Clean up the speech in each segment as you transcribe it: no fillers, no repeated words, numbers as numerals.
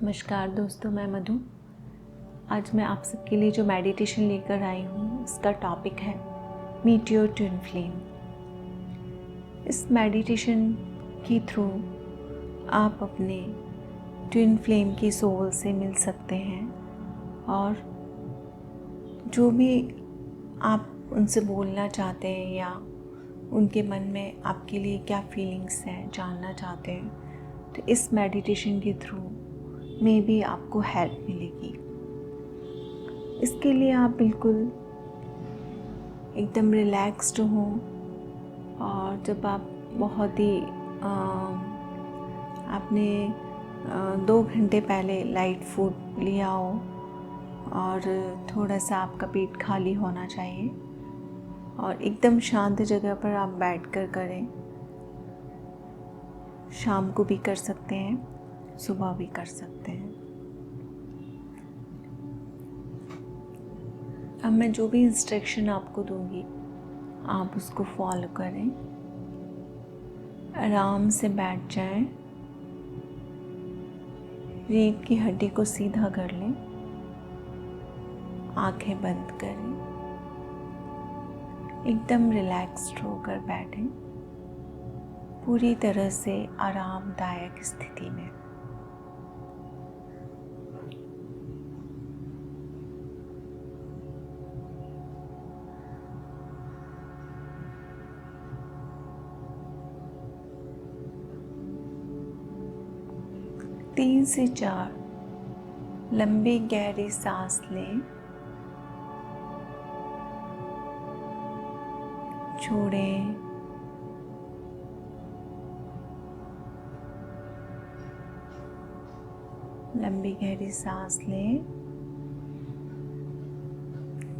नमस्कार दोस्तों, मैं मधु। आज मैं आप सबके लिए जो मेडिटेशन लेकर आई हूँ उसका टॉपिक है मीट योर ट्विन फ्लेम। इस मेडिटेशन के थ्रू आप अपने ट्विन फ्लेम की सोल से मिल सकते हैं और जो भी आप उनसे बोलना चाहते हैं या उनके मन में आपके लिए क्या फीलिंग्स हैं जानना चाहते हैं, तो इस मेडिटेशन के थ्रू में भी आपको हेल्प मिलेगी। इसके लिए आप बिल्कुल एकदम रिलैक्स्ड हो और जब आप बहुत ही आपने 2 घंटे पहले लाइट फूड लिया हो और थोड़ा सा आपका पेट खाली होना चाहिए और एकदम शांत जगह पर आप बैठकर करें। शाम को भी कर सकते हैं, सुबह भी कर सकते हैं। अब मैं जो भी इंस्ट्रक्शन आपको दूंगी आप उसको फॉलो करें। आराम से बैठ जाएं, रीढ़ की हड्डी को सीधा कर लें, आंखें बंद करें, एकदम रिलैक्स्ड होकर बैठें, पूरी तरह से आरामदायक स्थिति में। तीन से 4 लंबी गहरी सांस लें, छोड़ें, लंबी गहरी सांस लें,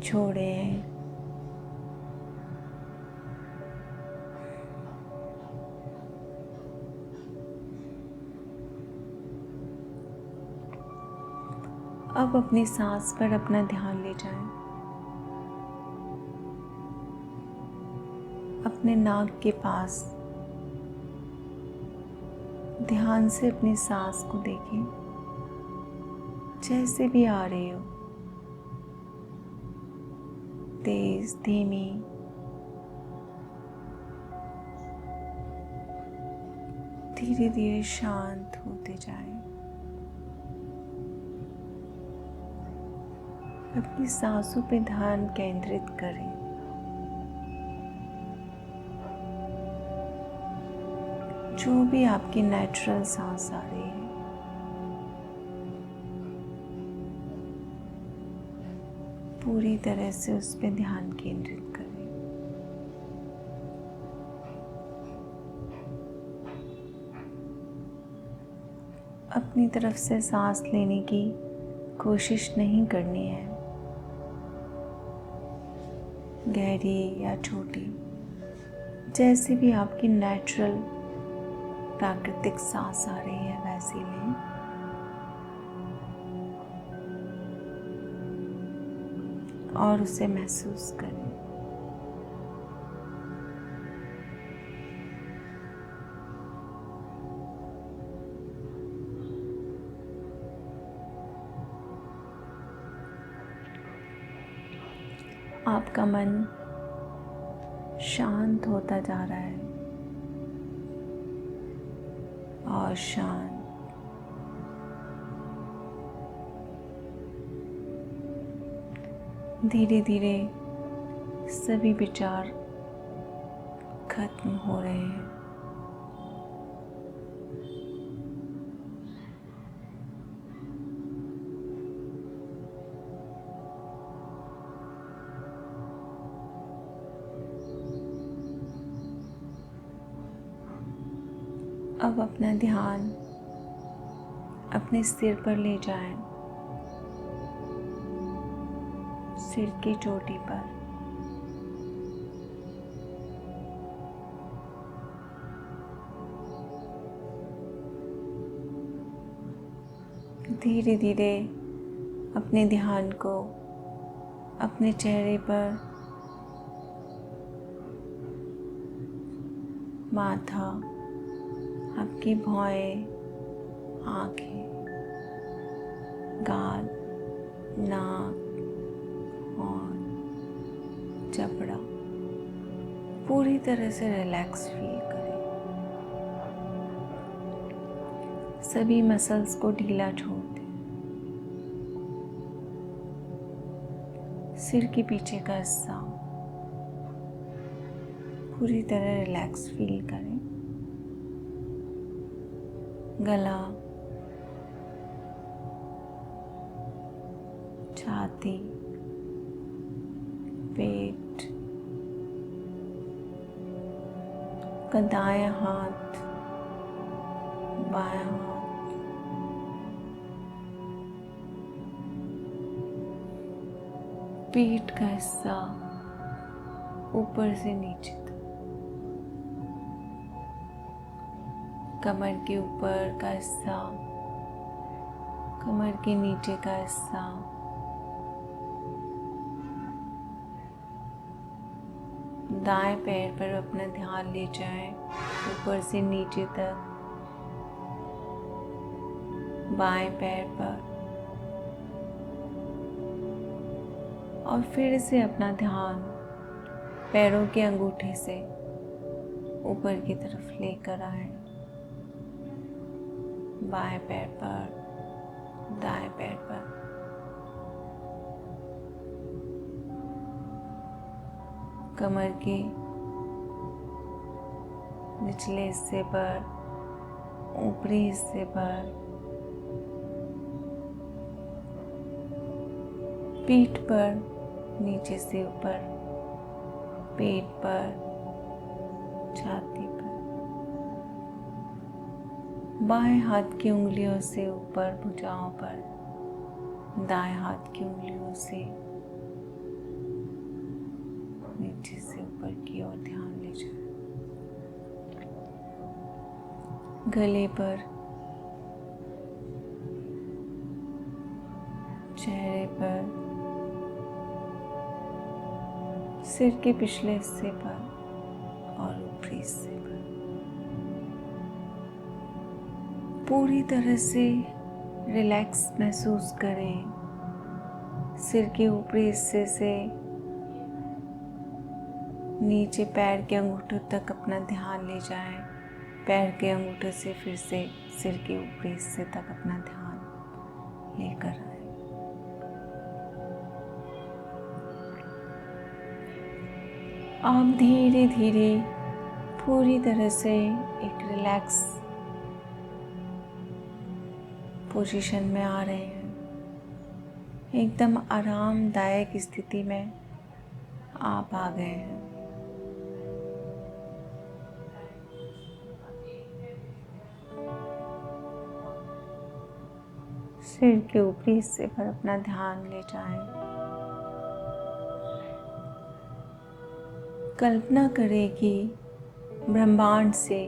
छोड़ें, अब अपनी सांस पर अपना ध्यान ले जाएं। अपने नाक के पास ध्यान से अपनी सांस को देखें, जैसे भी आ रही हो, तेज, धीमी, धीरे धीरे शांत होते जाएं। अपनी सांसों पे ध्यान केंद्रित करें। जो भी आपकी नेचुरल सांस आ रही है, पूरी तरह से उस पे ध्यान केंद्रित करें। अपनी तरफ से सांस लेने की कोशिश नहीं करनी है, गहरी या छोटी, जैसे भी आपकी नेचुरल प्राकृतिक सांस आ रही है वैसी लें। और उसे महसूस करें। आपका मन शांत होता जा रहा है और शांत। धीरे धीरे सभी विचार खत्म हो रहे हैं। अब अपना ध्यान अपने सिर पर ले जाएं, सिर की चोटी पर। धीरे धीरे अपने ध्यान को अपने चेहरे पर, माथा, आपकी भौहें, आँखें, गाल, नाक और जबड़ा पूरी तरह से रिलैक्स फील करें। सभी मसल्स को ढीला छोड़ दें। सिर के पीछे का हिस्सा पूरी तरह रिलैक्स फील करें। गला, छाती, पेट का दायां हाथ, बायां हाथ, पीठ का हिस्सा ऊपर से नीचे तक, कमर के ऊपर का हिस्सा, कमर के नीचे का हिस्सा, दाएं पैर पर अपना ध्यान ले जाएं, ऊपर से नीचे तक, बाएं पैर पर, और फिर से अपना ध्यान पैरों के अंगूठे से ऊपर की तरफ लेकर आए। बाएं पैर पर, दाएं पैर पर, कमर के निचले हिस्से पर, ऊपरी हिस्से पर, पीठ पर, नीचे से ऊपर, पेट पर, छाती पर, बाएं हाथ की उंगलियों से ऊपर भुजाओं पर, दाएं हाथ की उंगलियों से नीचे से ऊपर की ओर ध्यान ले जाएं। गले पर, चेहरे पर, सिर के पिछले हिस्से पर और ऊपरी हिस्से पर पूरी तरह से रिलैक्स महसूस करें। सिर के ऊपरी हिस्से से नीचे पैर के अंगूठों तक अपना ध्यान ले जाएं। पैर के अंगूठे से फिर से सिर के ऊपरी हिस्से तक अपना ध्यान लेकर आए। आप धीरे धीरे पूरी तरह से एक रिलैक्स पोजीशन में आ रहे हैं। एकदम आरामदायक स्थिति में आप आ गए हैं। सिर के ऊपरी हिस्से पर अपना ध्यान ले जाएं। कल्पना करें कि ब्रह्मांड से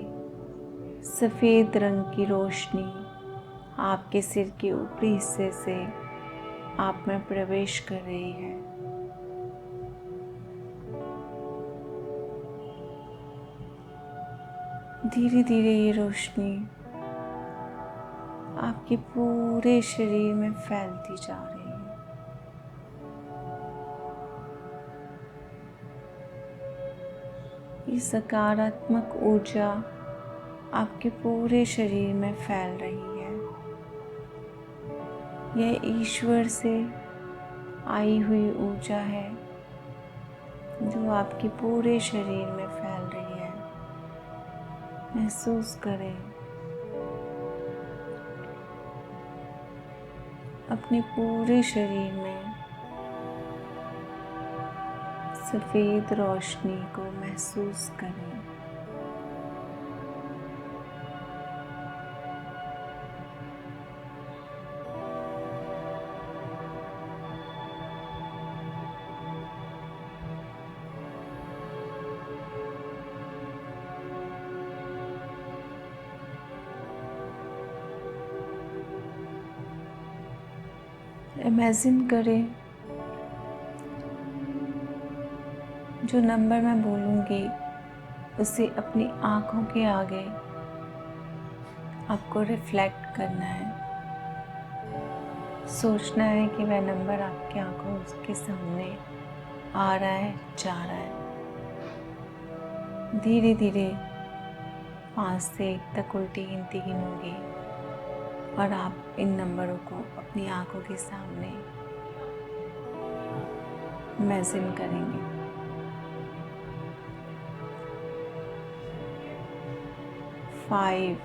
सफ़ेद रंग की रोशनी आपके सिर के ऊपरी हिस्से से आप में प्रवेश कर रही है। धीरे धीरे ये रोशनी आपके पूरे शरीर में फैलती जा रही है। ये सकारात्मक ऊर्जा आपके पूरे शरीर में फैल रही है। यह ईश्वर से आई हुई ऊर्जा है जो आपके पूरे शरीर में फैल रही है। महसूस करें, अपने पूरे शरीर में सफ़ेद रोशनी को महसूस करें। इमेजिन करें, जो नंबर मैं बोलूँगी उसे अपनी आँखों के आगे आपको रिफ्लेक्ट करना है। सोचना है कि वह नंबर आपकी आंखों के सामने आ रहा है, जा रहा है। धीरे धीरे 5 से 1 तक उल्टी गिनती गिनूंगी और आप इन नंबरों को अपनी आंखों के सामने इमेजिन करेंगे। 5,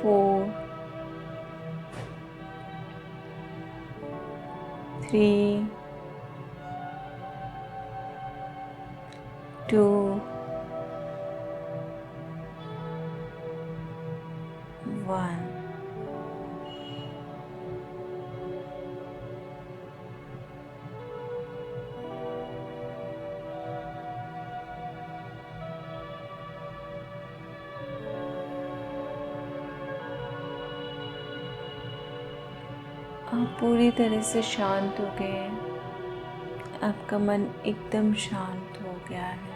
4, 3, 2, 1। आप पूरी तरह से शांत हो गए हैं। आपका मन एकदम शांत हो गया है।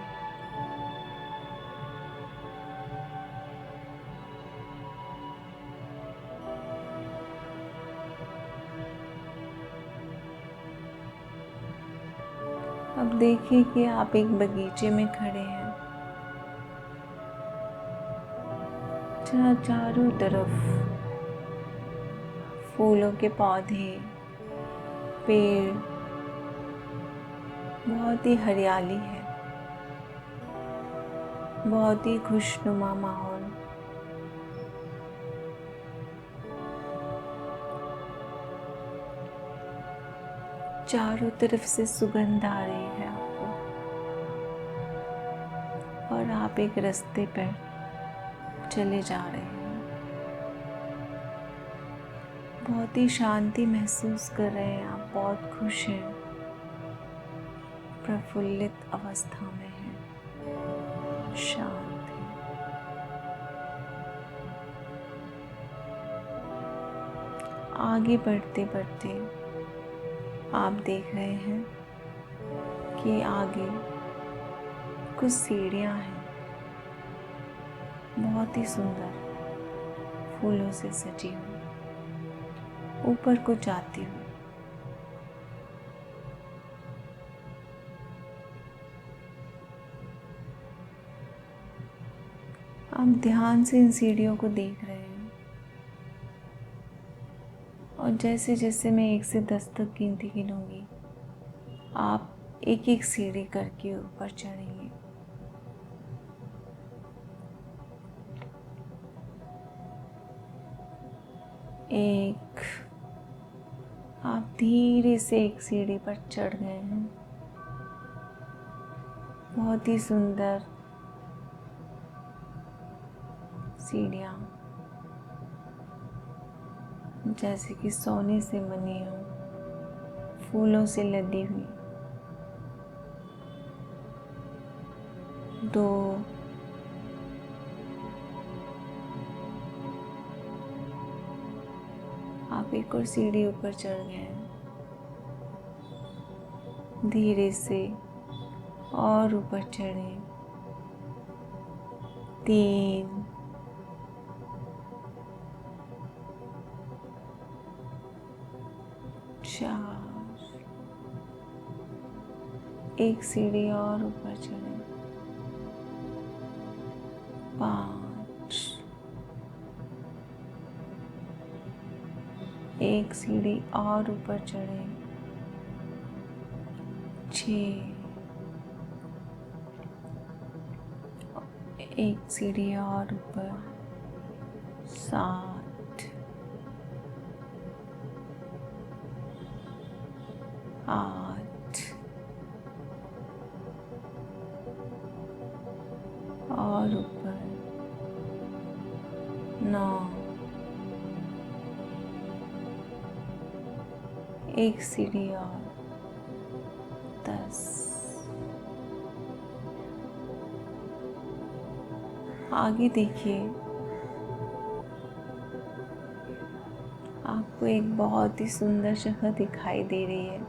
अब देखिए कि आप एक बगीचे में खड़े हैं जहाँ चारों तरफ फूलों के पौधे, पेड़, बहुत ही हरियाली है, बहुत ही खुशनुमा माहौल। चारों तरफ से सुगंध आ रही है आपको और आप एक रास्ते पर चले जा रहे हैं। बहुत ही शांति महसूस कर रहे हैं आप, बहुत खुश हैं, प्रफुल्लित अवस्था में हैं, शांत हैं। आगे बढ़ते बढ़ते आप देख रहे हैं कि आगे कुछ सीढ़ियां हैं, बहुत ही सुंदर, फूलों से सजी हुई, ऊपर को जाती हुई। आप ध्यान से इन सीढ़ियों को देख रहे हैं और जैसे जैसे मैं 1 से 10 तक गिनती गिनूंगी, आप एक एक सीढ़ी करके ऊपर चढ़ेंगे। 1, आप धीरे से एक सीढ़ी पर चढ़ गए हैं। बहुत ही सुंदर सीढ़ियाँ, जैसे कि सोने से बनी हो, फूलों से लदी हुई। 2, आप एक और सीढ़ी ऊपर चढ़ गए हैं। धीरे से और ऊपर चढ़े। 3, 4, एक सीढ़ी और ऊपर चढ़े। 5, एक सीढ़ी और ऊपर चढ़े। 6, एक सीढ़ी और ऊपर। 7, 8 और ऊपर। 9, एक सीढ़ी और। 10, आगे देखिए, आपको एक बहुत ही सुंदर जगह दिखाई दे रही है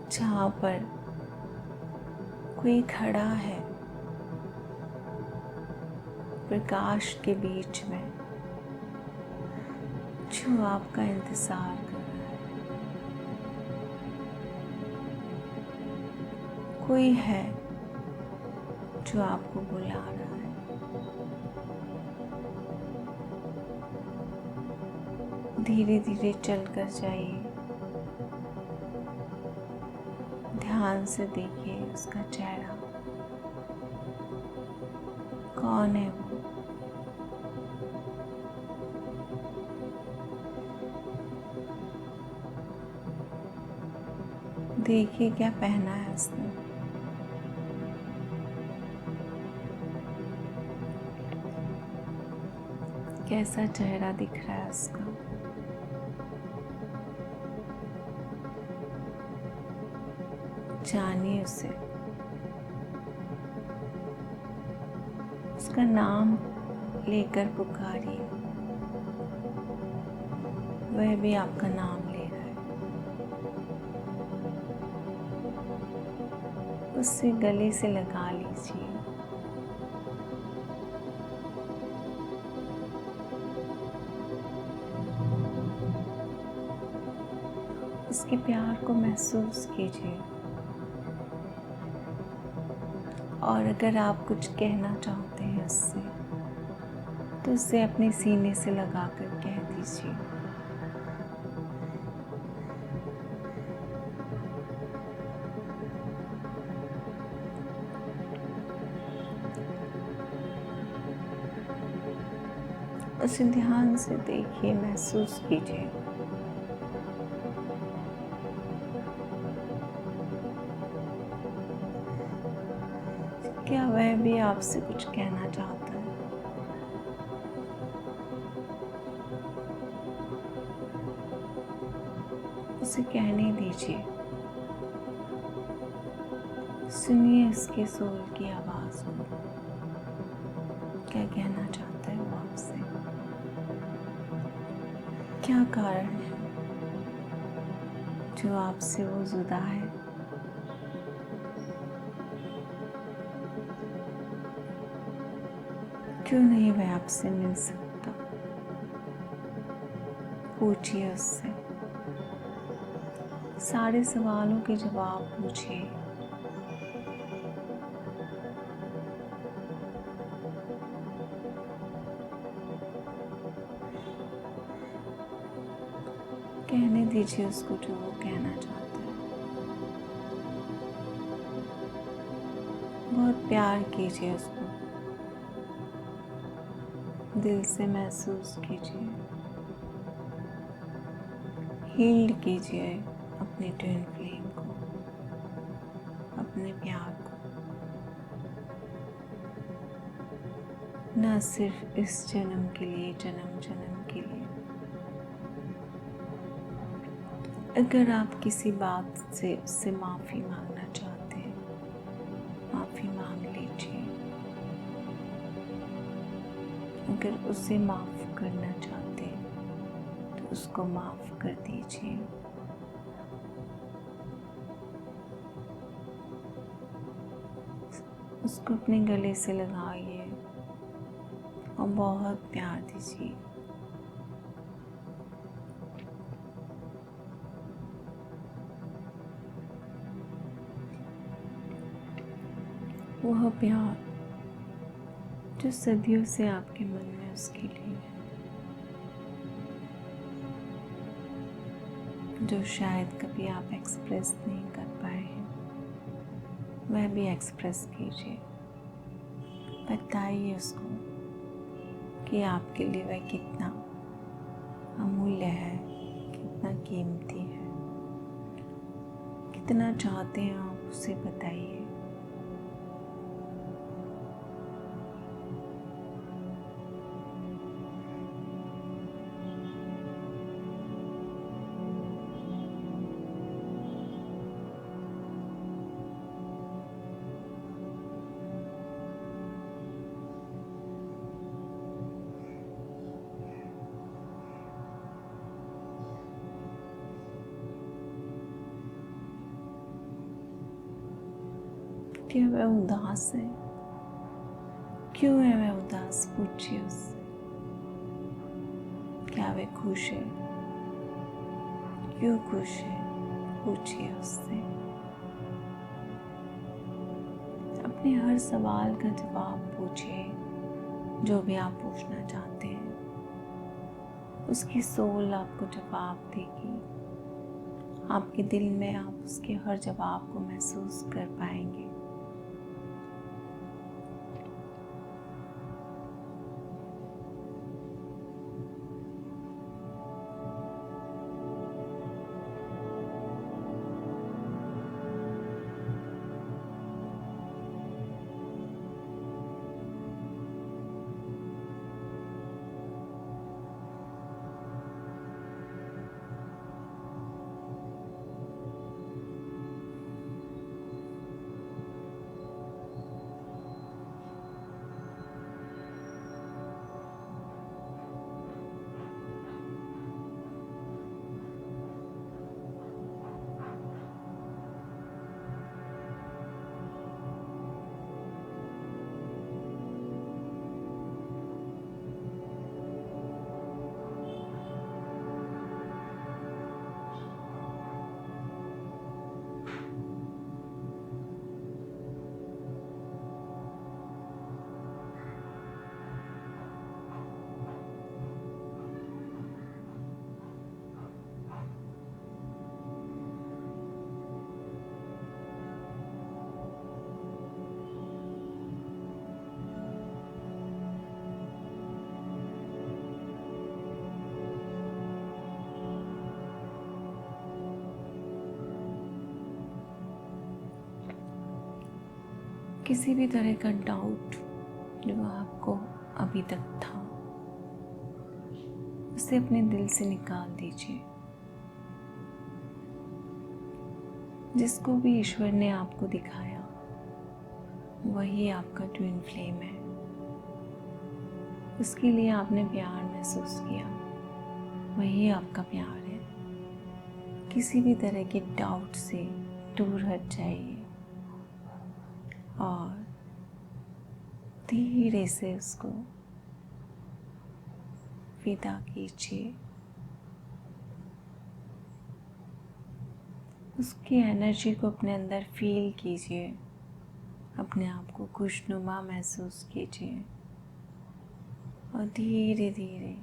जहाँ पर कोई खड़ा है। प्रकाश के बीच में जो आपका इंतजार कर रहा है। कोई है जो आपको बुला रहा है। धीरे धीरे चलकर जाइए। ध्यान से देखिए उसका चेहरा। कौन है वो? देखिए क्या पहना है उसने। कैसा चेहरा दिख रहा है उसका। जानिए उसे। उसका नाम लेकर पुकारिए। वह भी आपका नाम ले रहा है। उससे गले से लगा लीजिए। उसके प्यार को महसूस कीजिए। और अगर आप कुछ कहना चाहते हैं उससे, तो उसे अपने सीने से लगाकर कह दीजिए। उसे ध्यान से देखिए, महसूस कीजिए। क्या वह भी आपसे कुछ कहना चाहता है? उसे कहने दीजिए। सुनिए उसके सोल की आवाज को। क्या कहना चाहता है वो आपसे? क्या कारण है जो आपसे वो जुदा है? क्यों नहीं वह आपसे मिल सकता? पूछिए उससे। सारे सवालों के जवाब पूछिए। कहने दीजिए उसको जो वो कहना चाहता है। बहुत प्यार कीजिए उसको। दिल से महसूस कीजिए। हील कीजिए अपने ट्विन फ्लेम को, अपने प्यार को। ना सिर्फ इस जन्म के लिए, जन्म जन्म के लिए। अगर आप किसी बात से उससे माफ़ी मांगना चाहते हैं, माफ़ी मांग लीजिए। अगर उसे माफ़ करना चाहते हैं तो उसको माफ़ कर दीजिए। उसको अपने गले से लगाइए और बहुत प्यार दीजिए। वह प्यार जो सदियों से आपके मन में उसके लिए है, जो शायद कभी आप एक्सप्रेस नहीं कर पाए हैं, वह भी एक्सप्रेस कीजिए। बताइए उसको कि आपके लिए वह कितना अमूल्य है, कितना कीमती है, कितना चाहते हैं आप उसे बताइए। क्या वह उदास है? क्यों है वह उदास, पूछिए उससे। क्या वे खुश है? क्यों खुश है? पूछिए उससे। अपने हर सवाल का जवाब पूछिए, जो भी आप पूछना चाहते हैं। उसकी सोल आपको जवाब देगी। आपके दिल में आप उसके हर जवाब को महसूस कर पाएंगे। किसी भी तरह का डाउट जो आपको अभी तक था, उसे अपने दिल से निकाल दीजिए। जिसको भी ईश्वर ने आपको दिखाया, वही आपका ट्विन फ्लेम है। उसके लिए आपने प्यार महसूस किया, वही आपका प्यार है। किसी भी तरह के डाउट से दूर हट जाइए और धीरे से उसको विदा कीजिए। उसकी एनर्जी को अपने अंदर फील कीजिए, अपने आप को खुशनुमा महसूस कीजिए और धीरे धीरे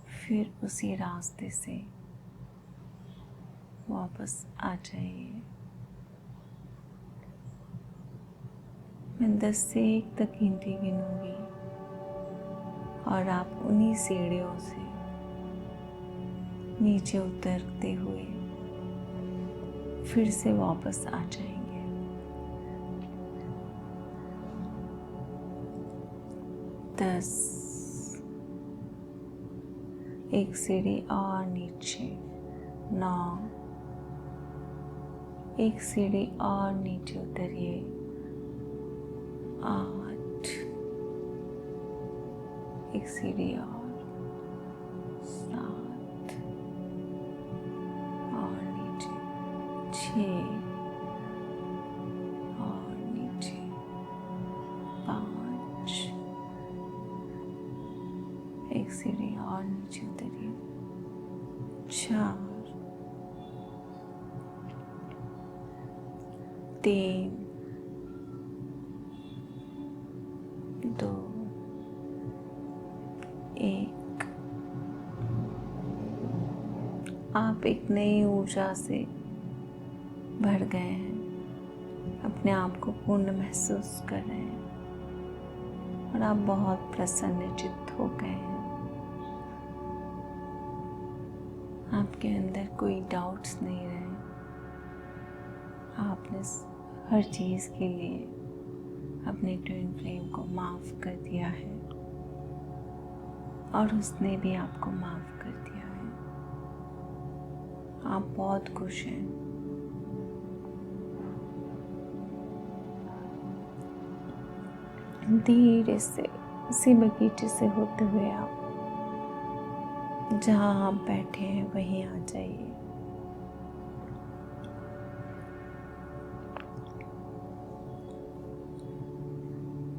फिर उसी रास्ते से वापस आ जाइए। मैं 10 से 1 तक गिनती गिनूंगी और आप उन्हीं सीढ़ियों से नीचे उतरते हुए फिर से वापस आ जाएंगे। 10, एक सीढ़ी और नीचे। 9, एक सीढ़ी और नीचे उतरिए। 8, एक सीढ़ी और। 7 और नीचे। 6 और नीचे। 5, एक सीढ़ी और नीचे उतरिए। 4, 3, 2, 1। आप एक नई ऊर्जा से भर गए हैं, अपने आप को पूर्ण महसूस कर रहे हैं और आप बहुत प्रसन्नचित्त हो गए हैं। आपके अंदर कोई डाउट्स नहीं रहे। आपने हर चीज़ के लिए अपने ट्विन फ्लेम को माफ़ कर दिया है और उसने भी आपको माफ़ कर दिया है। आप बहुत खुश हैं। धीरे से उसी बगीचे से होते हुए आप जहाँ आप बैठे हैं वहीं आ जाइए।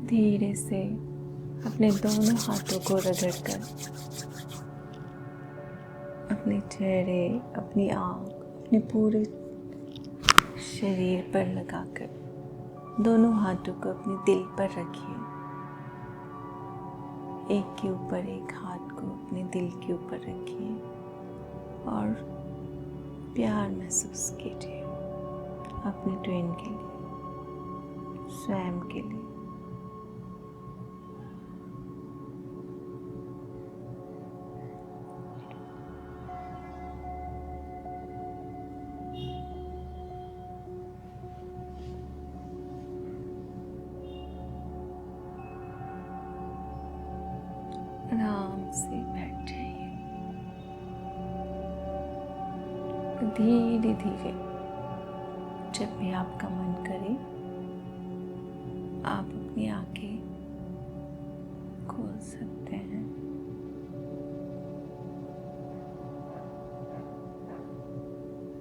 धीरे से अपने दोनों हाथों को रगड़कर अपने चेहरे, अपनी आँख, अपने पूरे शरीर पर लगाकर दोनों हाथों को अपने दिल पर रखिए। एक के ऊपर एक हाथ को अपने दिल के ऊपर रखिए और प्यार महसूस कीजिए अपने ट्विन के लिए, स्वयं के लिए। आराम से बैठ जाइए। धीरे धीरे जब भी आपका मन करे आप अपनी आंखें